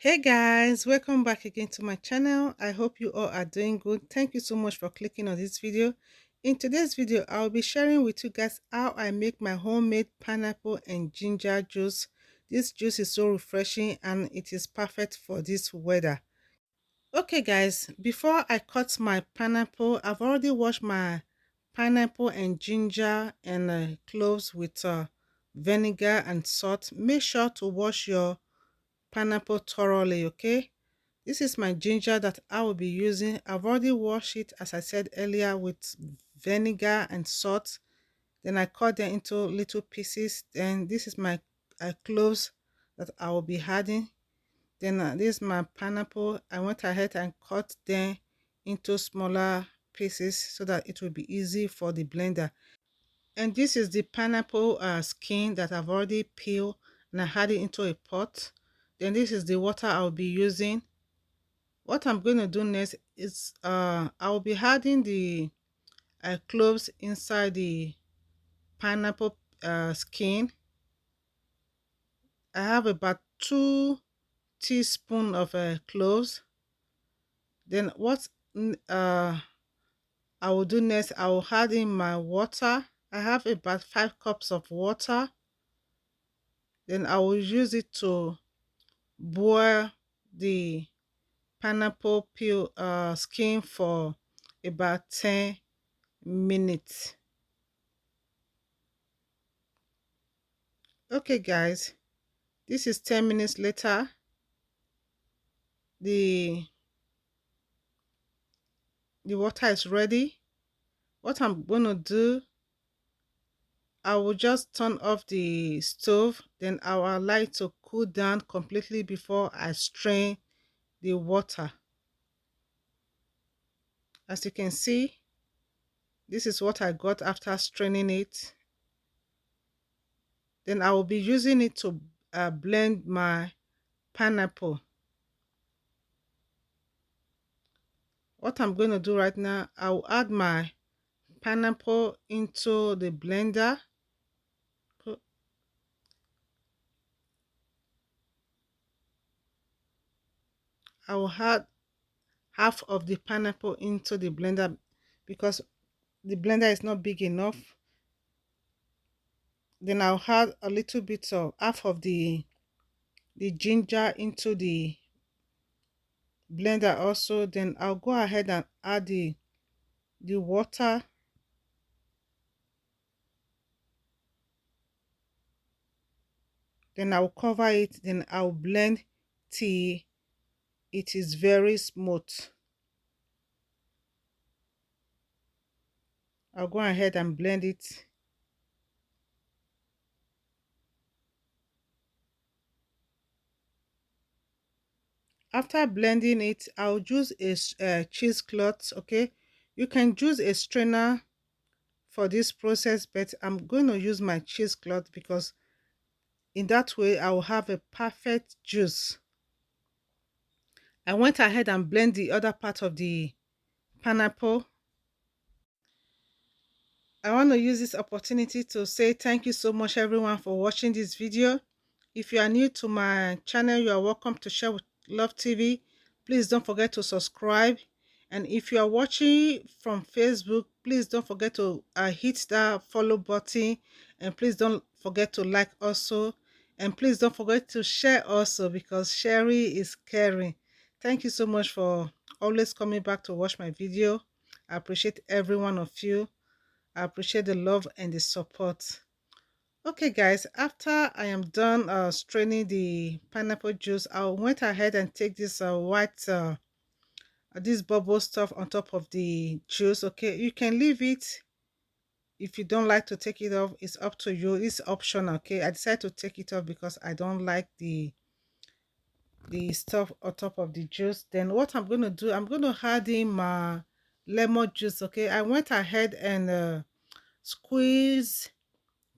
Hey guys, welcome back again to my channel. I hope you all are doing good. Thank you so much for clicking on this video. In today's video, I'll be sharing with you guys how I make my homemade pineapple and ginger juice. This juice is so refreshing and it is perfect for this weather. Okay guys, before I cut my pineapple, I've already washed my pineapple and ginger and cloves with vinegar and salt. Make sure to wash your pineapple thoroughly, okay? This is my ginger that I will be using. I've already washed it, as I said earlier, with vinegar and salt. Then I cut them into little pieces. Then this is my cloves that I will be adding. Then this is my pineapple. I went ahead and cut them into smaller pieces so that it will be easy for the blender. And this is the pineapple skin that I've already peeled and I had it into a pot. Then this is the water I'll be using. What I'm going to do next is I'll be adding the cloves inside the pineapple skin. I have about 2 teaspoons of cloves. Then what I will do next, I will add in my water. I have about 5 cups of water. Then I will use it to boil the pineapple peel skin for about 10 minutes. Okay guys, this is 10 minutes later. The water is ready. What I'm going to do, I will just turn off the stove, then I will allow it to cool down completely before I strain the water. As you can see, this is what I got after straining it. Then I will be using it to blend my pineapple. What I'm going to do right now, I will add my pineapple into the blender. I will add half of the pineapple into the blender because the blender is not big enough. Then I'll add a little bit of half of the ginger into the blender also. Then I'll go ahead and add the water. Then I'll cover it. Then I'll blend till it is very smooth. I'll go ahead and blend it. After blending it, I'll use a cheesecloth. Okay, you can use a strainer for this process, but I'm going to use my cheesecloth because in that way I will have a perfect juice. I went ahead and blend the other part of the pineapple. I want to use this opportunity to say thank you so much everyone for watching this video. If you are new to my channel, you are welcome to share with Love TV. Please don't forget to subscribe. And if you are watching from Facebook, please don't forget to hit that follow button. And please don't forget to like also. And please don't forget to share also because sharing is caring. Thank you so much for always coming back to watch my video. I appreciate every one of you. I appreciate the love and the support. Okay guys, after I am done straining the pineapple juice, I went ahead and take this white this bubble stuff on top of the juice. Okay, you can leave it if you don't like to take it off. It's up to you. It's optional. Okay, I decided to take it off because I don't like the stuff on top of the juice. Then what I'm going to do, I'm going to add in my lemon juice. Okay, I went ahead and squeeze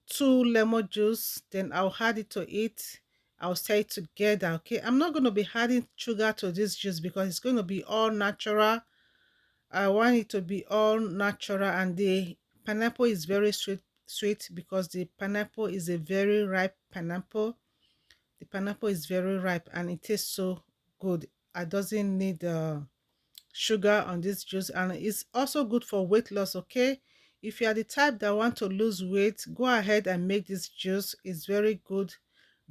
2 lemon juice, then I'll add it to it. I'll stir it together. Okay, I'm not going to be adding sugar to this juice because it's going to be all natural. I want it to be all natural, and the pineapple is very sweet because the pineapple is a very ripe pineapple. The pineapple is very ripe and it tastes so good. It doesn't need sugar on this juice, and it's also good for weight loss. Okay, if you are the type that want to lose weight, go ahead and make this juice. It's very good.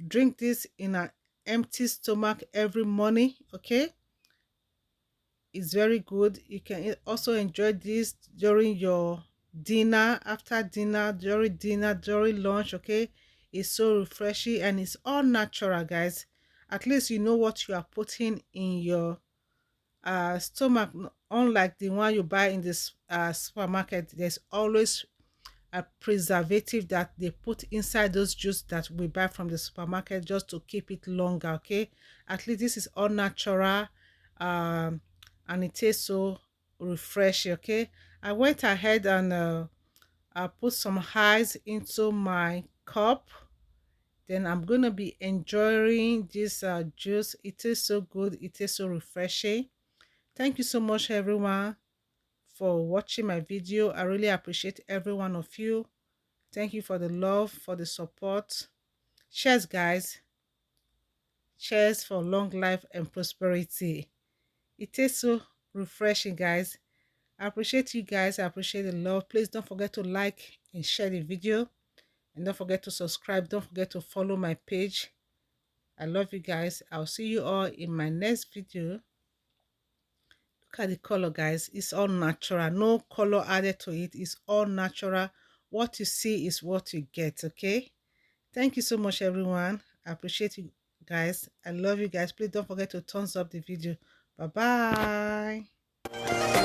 Drink this in an empty stomach every morning. Okay, it's very good. You can also enjoy this during your dinner, after dinner, during lunch. Okay, it's so refreshing and it's all natural, guys. At least you know what you are putting in your stomach, unlike the one you buy in this supermarket. There's always a preservative that they put inside those juice that we buy from the supermarket just to keep it longer. Okay, at least this is all natural, um and it tastes so refreshing. Okay, I went ahead and I put some ice into my cup. Then I'm gonna be enjoying this juice. It tastes so good, it tastes so refreshing. Thank you so much, everyone, for watching my video. I really appreciate every one of you. Thank you for the love, for the support. Cheers, guys. Cheers for long life and prosperity. It tastes so refreshing, guys. I appreciate you guys. I appreciate the love. Please don't forget to like and share the video. And don't forget to subscribe. Don't forget to follow my page. I love you guys. I'll see you all in my next video. Look at the color, guys. It's all natural. No color added to it. It's all natural. What you see is what you get. Okay, thank you so much, everyone. I appreciate you guys. I love you guys. Please don't forget to thumbs up the video. Bye bye.